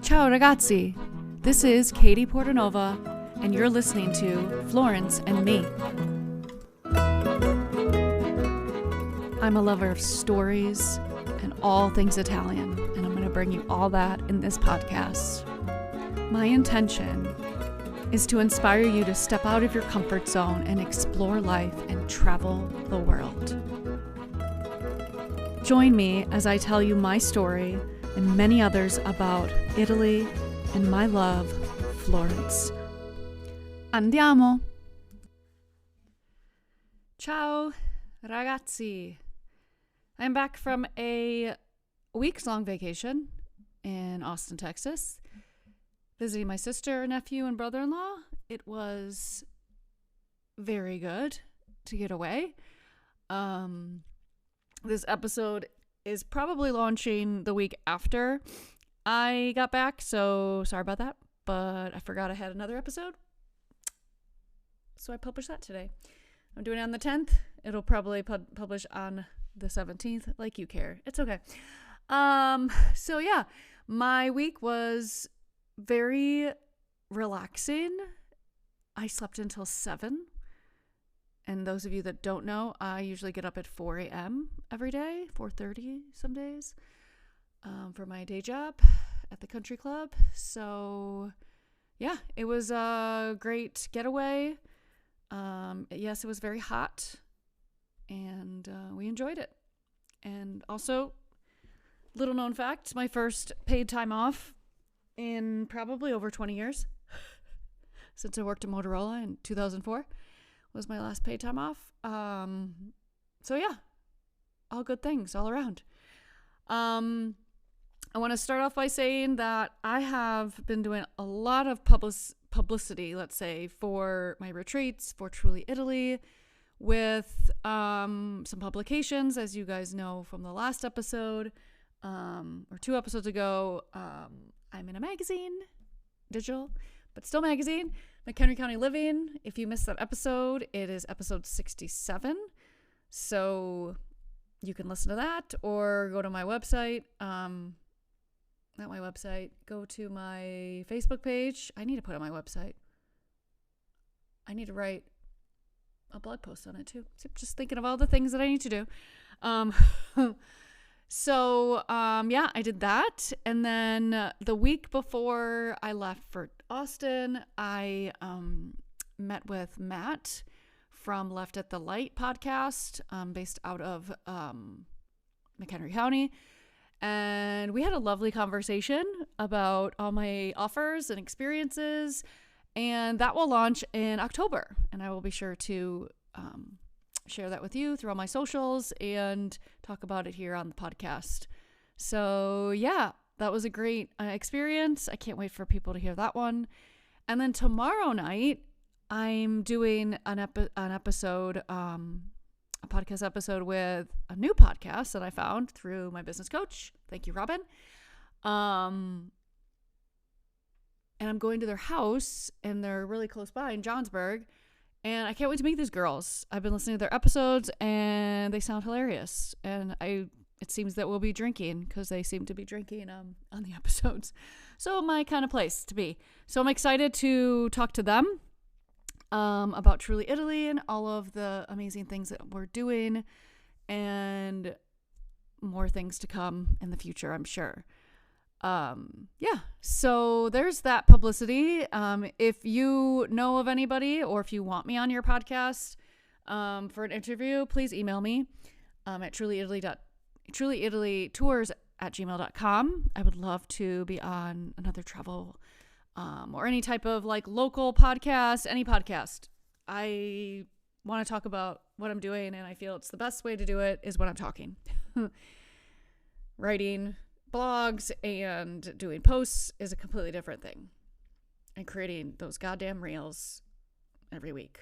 Ciao ragazzi, this is Katie Portanova, and you're listening to Florence and Me. I'm a lover of stories and all things Italian, and I'm going to bring you all that in this podcast. My intention is to inspire you to step out of your comfort zone and explore life and travel the world. Join me as I tell you my story and many others about Italy and my love, Florence. Andiamo! Ciao, ragazzi. I'm back from a weeks-long vacation in Austin, Texas, visiting my sister, nephew, and brother-in-law. It was very good to get away. This episode is probably launching the week after I got back, so sorry about that, but I forgot I had another episode, so I published that today. I'm doing it on the 10th. It'll probably publish on the 17th, like you care. It's okay. So yeah, my week was very relaxing. I slept until 7. And those of you that don't know, I usually get up at 4 a.m. every day, 4:30 some days, for my day job at the country club. So, yeah, it was a great getaway. Yes, it was very hot, and we enjoyed it. And also, little known fact, my first paid time off in probably over 20 years, since I worked at Motorola in 2004. Was my last paid time off. So yeah, all good things all around. I want to start off by saying that I have been doing a lot of publicity, let's say, for my retreats, for Truly Italy, with some publications, as you guys know from the last episode, or 2 episodes ago. I'm in a magazine, digital, but still magazine, McHenry County Living. If you missed that episode, it is episode 67. So you can listen to that or go to my website. Not my website. Go to my Facebook page. I need to put it on my website. I need to write a blog post on it too. So just thinking of all the things that I need to do. So, yeah, I did that. And then the week before I left for Austin, I met with Matt from Left at the Light podcast, based out of McHenry County. And we had a lovely conversation about all my offers and experiences. And that will launch in October. And I will be sure to share that with you through all my socials and talk about it here on the podcast. So yeah, that was a great experience. I can't wait for people to hear that one. And then tomorrow night, I'm doing a podcast episode with a new podcast that I found through my business coach. Thank you, Robin. And I'm going to their house, and they're really close by in Johnsburg. And I can't wait to meet these girls. I've been listening to their episodes, and they sound hilarious. And it seems that we'll be drinking, because they seem to be drinking on the episodes. So my kind of place to be. So I'm excited to talk to them about Truly Italy and all of the amazing things that we're doing, and more things to come in the future, I'm sure. Yeah, so there's that publicity. If you know of anybody, or if you want me on your podcast for an interview, please email me at trulyitalytours@gmail.com. I would love to be on another travel or any type of like local podcast, any podcast. I want to talk about what I'm doing, and I feel it's the best way to do it is when I'm talking. Writing blogs and doing posts is a completely different thing, and creating those goddamn reels every week.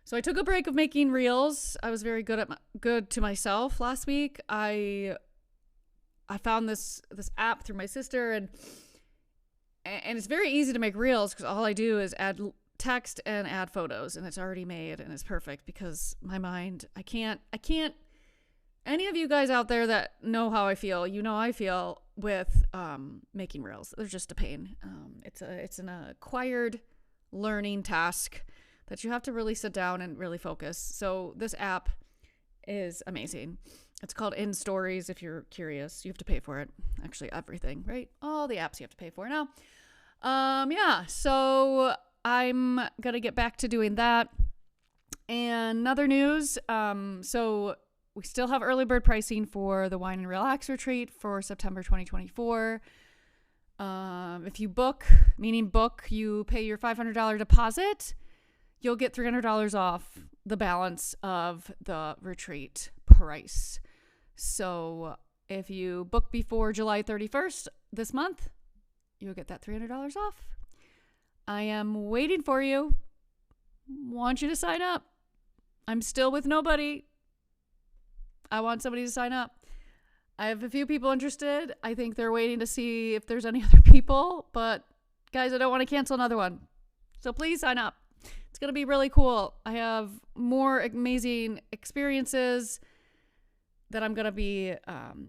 So I took a break of making reels. I was very good to myself last week. I found this app through my sister, and it's very easy to make reels because all I do is add text and add photos, and it's already made, and it's perfect because my mind, I can't any of you guys out there that know how I feel, you know I feel with making reels. They're just a pain. It's an acquired learning task that you have to really sit down and really focus. So this app is amazing. It's called In Stories. If you're curious, you have to pay for it. Actually, everything, right? All the apps you have to pay for now. Yeah. So I'm gonna get back to doing that. And other news. So we still have early bird pricing for the Wine and Relax retreat for September 2024. If you book, you pay your $500 deposit, you'll get $300 off the balance of the retreat price. So if you book before July 31st this month, you'll get that $300 off. I am waiting for you. Want you to sign up. I'm still with nobody. I want somebody to sign up. I have a few people interested. I think they're waiting to see if there's any other people. But guys, I don't want to cancel another one. So please sign up. It's going to be really cool. I have more amazing experiences that I'm going to be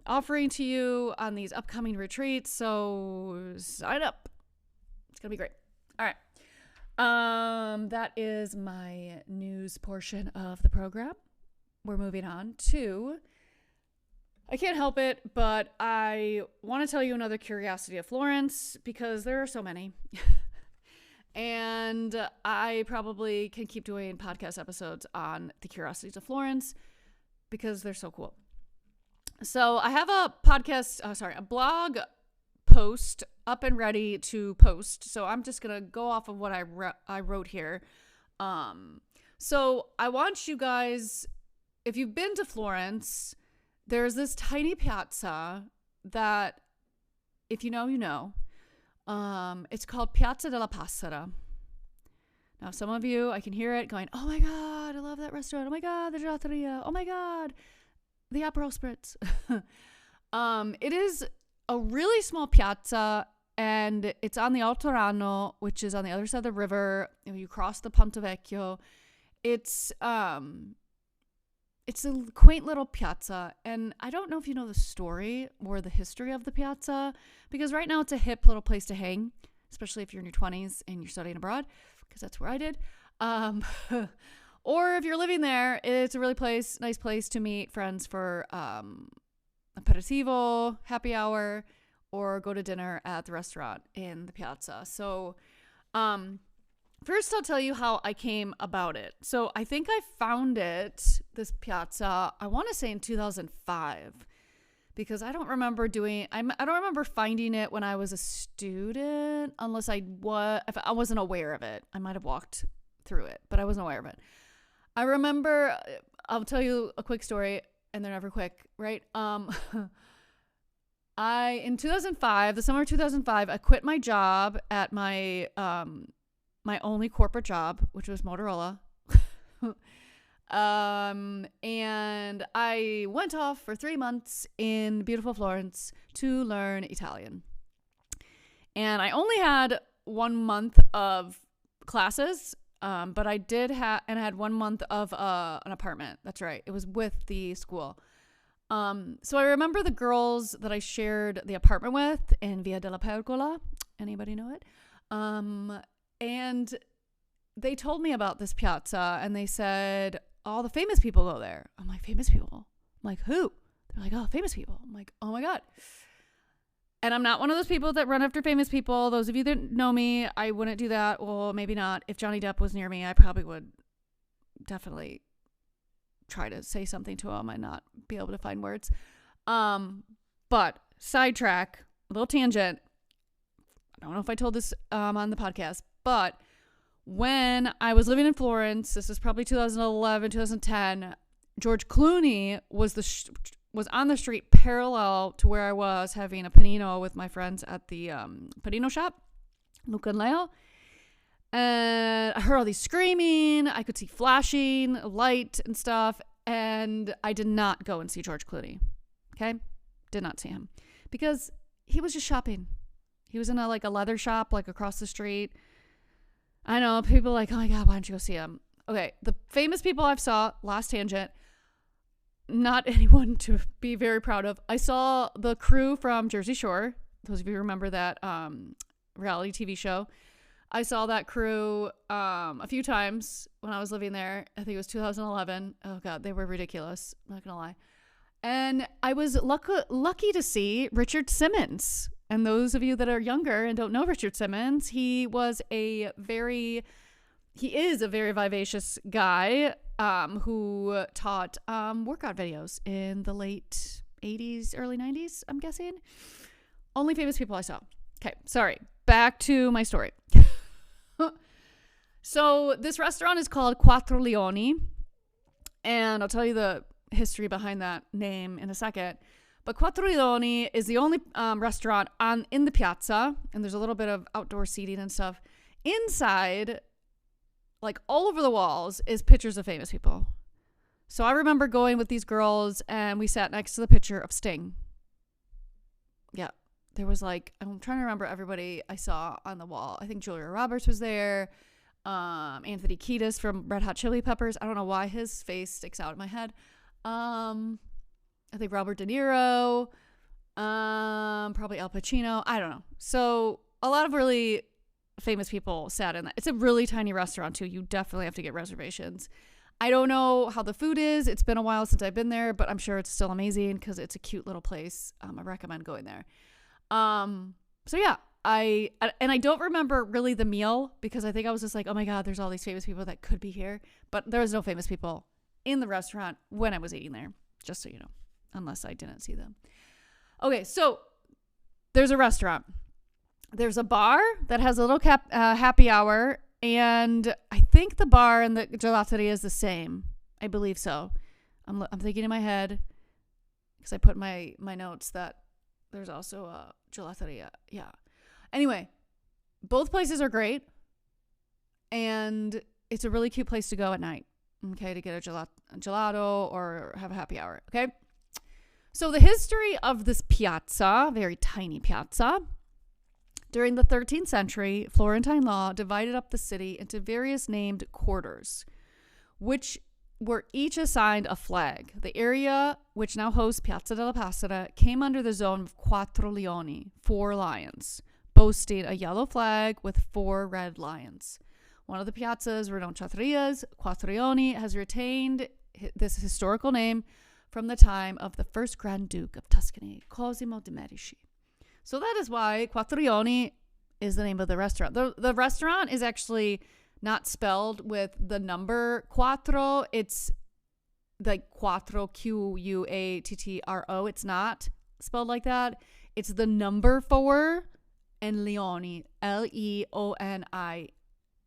offering to you on these upcoming retreats. So sign up. It's going to be great. All right. That is my news portion of the program. We're moving on to, I can't help it, but I want to tell you another curiosity of Florence because there are so many. And I probably can keep doing podcast episodes on the Curiosities of Florence because they're so cool. So I have a blog post up and ready to post. So I'm just going to go off of what I wrote here. So I want you guys, if you've been to Florence, there's this tiny piazza that, if you know, you know. It's called Piazza della Passera. Now, some of you, I can hear it going, oh my God, I love that restaurant. Oh my God, the gelateria. Oh my God, the Aperol Spritz. It is a really small piazza, and it's on the Altorano, which is on the other side of the river. You cross the Ponte Vecchio. It's a quaint little piazza, and I don't know if you know the story or the history of the piazza, because right now it's a hip little place to hang, especially if you're in your 20s and you're studying abroad, because that's where I did. Or if you're living there, it's a really nice place to meet friends for aperitivo, happy hour, or go to dinner at the restaurant in the piazza. So, first, I'll tell you how I came about it. So I think I found this piazza, I want to say in 2005, because I don't remember finding it when I was a student, unless if I wasn't aware of it. I might have walked through it, but I wasn't aware of it. I remember, I'll tell you a quick story, and they're never quick, right? In 2005, the summer of 2005, I quit my job at my only corporate job, which was Motorola. And I went off for 3 months in beautiful Florence to learn Italian. And I only had 1 month of classes, but I had 1 month of an apartment. That's right. It was with the school. So I remember the girls that I shared the apartment with in Via della Pergola. Anybody know it? And they told me about this piazza, and they said, all the famous people go there. I'm like, famous people? I'm like, who? They're like, oh, famous people. I'm like, oh my God. And I'm not one of those people that run after famous people. Those of you that know me, I wouldn't do that. Well, maybe not. If Johnny Depp was near me, I probably would definitely try to say something to him and not be able to find words. But sidetrack, a little tangent. I don't know if I told this on the podcast, but when I was living in Florence, this is probably 2011, 2010, George Clooney was on the street parallel to where I was having a panino with my friends at the panino shop, Luca and Leo. And I heard all these screaming. I could see flashing light and stuff. And I did not go and see George Clooney. Okay? Did not see him. Because he was just shopping. He was in a leather shop across the street. I know, people are like, oh my God, why don't you go see him? Okay, the famous people I've saw, last tangent, not anyone to be very proud of. I saw the crew from Jersey Shore. Those of you who remember that reality TV show. I saw that crew a few times when I was living there. I think it was 2011. Oh, God, they were ridiculous. I'm not going to lie. And I was lucky to see Richard Simmons. And those of you that are younger and don't know Richard Simmons, he is a very vivacious guy who taught workout videos in the late 80s, early 90s, I'm guessing. Only famous people I saw. Okay, sorry. Back to my story. So this restaurant is called Quattro Leoni, and I'll tell you the history behind that name in a second. But Quattro Leoni is the only restaurant in the piazza, and there's a little bit of outdoor seating and stuff. Inside, like all over the walls, is pictures of famous people. So I remember going with these girls, and we sat next to the picture of Sting. Yeah, there was like, I'm trying to remember everybody I saw on the wall. I think Julia Roberts was there. Anthony Kiedis from Red Hot Chili Peppers. I don't know why his face sticks out in my head. I think Robert De Niro, probably Al Pacino. I don't know. So a lot of really famous people sat in that. It's a really tiny restaurant too. You definitely have to get reservations. I don't know how the food is. It's been a while since I've been there, but I'm sure it's still amazing because it's a cute little place. I recommend going there. So yeah, I don't remember really the meal because I think I was just like, oh my God, there's all these famous people that could be here, but there was no famous people in the restaurant when I was eating there, just so you know, unless I didn't see them. Okay, so there's a restaurant. There's a bar that has a little happy hour, and I think the bar and the gelateria is the same. I believe so. I'm thinking in my head because I put my notes that there's also a gelateria. Yeah. Anyway, both places are great, and it's a really cute place to go at night. Okay, to get a gelato or have a happy hour. Okay. So the history of this piazza, very tiny piazza. During the 13th century, Florentine law divided up the city into various named quarters, which were each assigned a flag. The area, which now hosts Piazza della Passera, came under the zone of Quattro Leoni, 4 lions, boasting a yellow flag with 4 red lions. One of the piazzas, Renonciatorias, Quattro Leoni, has retained this historical name from the time of the first Grand Duke of Tuscany, Cosimo de' Medici. So that is why Quattro Leoni is the name of the restaurant. The restaurant is actually not spelled with the number quattro. It's like quattro, Quattro. It's not spelled like that. It's the number 4 and Leoni, Leoni.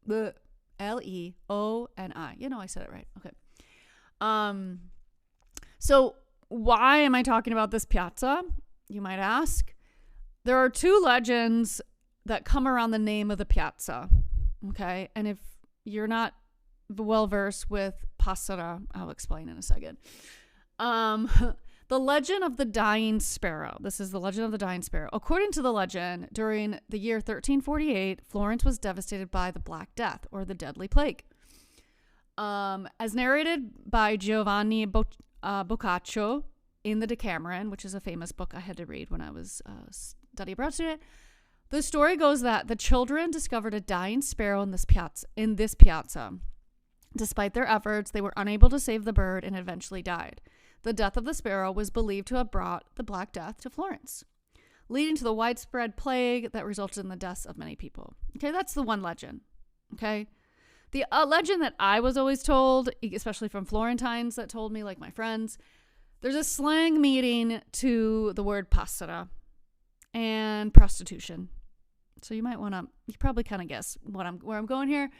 Leoni. You know, I said it right. Okay. So why am I talking about this piazza? You might ask. There are 2 legends that come around the name of the piazza. Okay. And if you're not well versed with Passera, I'll explain in a second. The legend of the dying sparrow. This is the legend of the dying sparrow. According to the legend, during the year 1348, Florence was devastated by the Black Death, or the deadly plague. As narrated by Giovanni Boccaccio in the Decameron, which is a famous book I had to read when I was a study abroad student, the story goes that the children discovered a dying sparrow in this piazza. Despite their efforts, they were unable to save the bird and eventually died. The death of the sparrow was believed to have brought the Black Death to Florence, leading to the widespread plague that resulted in the deaths of many people. Okay, that's the one legend. Okay. The legend that I was always told, especially from Florentines that told me, like my friends, there's a slang meaning to the word passera and prostitution. So you probably kind of guess where I'm going here.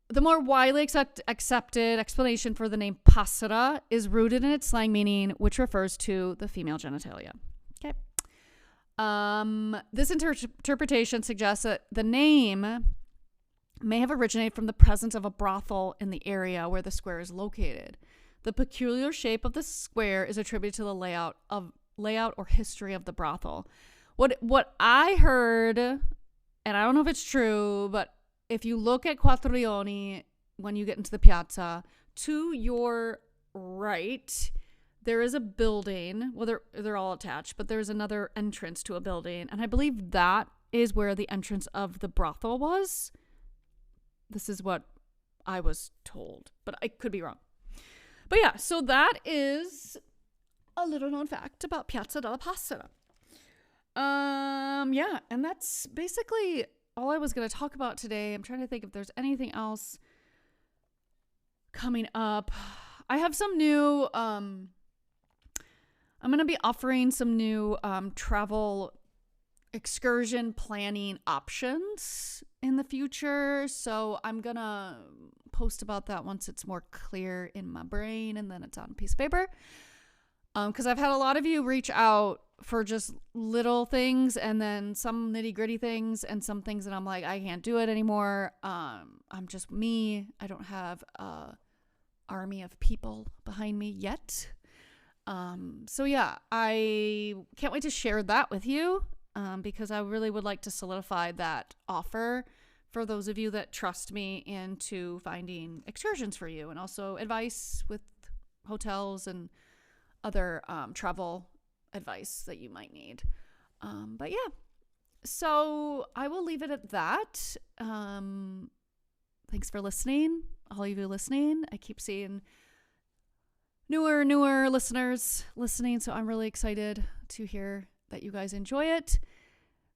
The more widely accepted explanation for the name passera is rooted in its slang meaning, which refers to the female genitalia. Okay. This interpretation suggests that the name may have originated from the presence of a brothel in the area where the square is located. The peculiar shape of the square is attributed to the layout or history of the brothel. What I heard, and I don't know if it's true, but if you look at Quattro Leoni when you get into the piazza, to your right, there is a building. Well, they're all attached, but there's another entrance to a building. And I believe that is where the entrance of the brothel was. This is what I was told, but I could be wrong. But yeah, so that is a little known fact about Piazza della Passera. Yeah, and that's basically all I was going to talk about today. I'm trying to think if there's anything else coming up. I have some new, I'm going to be offering some new travel excursion planning options in the future. So I'm going to post about that once it's more clear in my brain and then it's on a piece of paper. Because I've had a lot of you reach out for just little things and then some nitty gritty things and some things that I'm like, I can't do it anymore. I'm just me. I don't have a army of people behind me yet. So yeah, I can't wait to share that with you because I really would like to solidify that offer for those of you that trust me into finding excursions for you and also advice with hotels and other travel advice that you might need. But yeah, so I will leave it at that. Thanks for listening, all of you listening. I keep seeing newer listeners listening, so I'm really excited to hear that you guys enjoy it.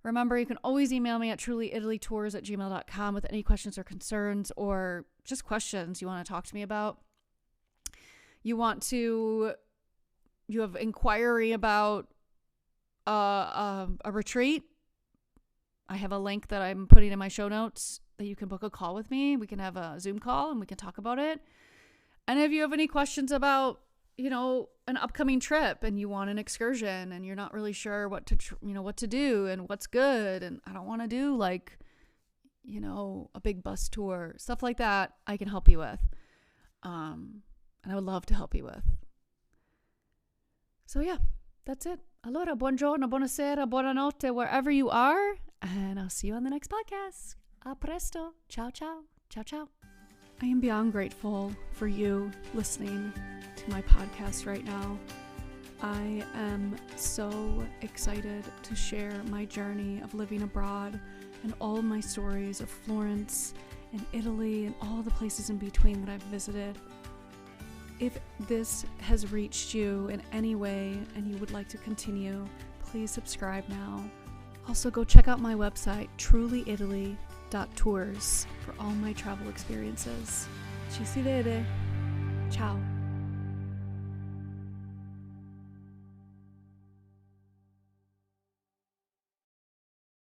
Remember, you can always email me at trulyitalytours@gmail.com with any questions or concerns or just questions you want to talk to me about. You have inquiry about a retreat. I have a link that I'm putting in my show notes that you can book a call with me. We can have a Zoom call and we can talk about it. And if you have any questions about, an upcoming trip and you want an excursion and you're not really sure what to do and what's good, and I don't want to do a big bus tour, stuff like that, I can help you with. And I would love to help you with. So yeah, that's it. Allora, buongiorno, buonasera, buonanotte, wherever you are. And I'll see you on the next podcast. A presto. Ciao, ciao. Ciao, ciao. I am beyond grateful for you listening to my podcast right now. I am so excited to share my journey of living abroad and all of my stories of Florence and Italy and all the places in between that I've visited. If this has reached you in any way and you would like to continue, please subscribe now. Also, go check out my website, trulyitaly.tours, for all my travel experiences. Ci si vede. Ciao.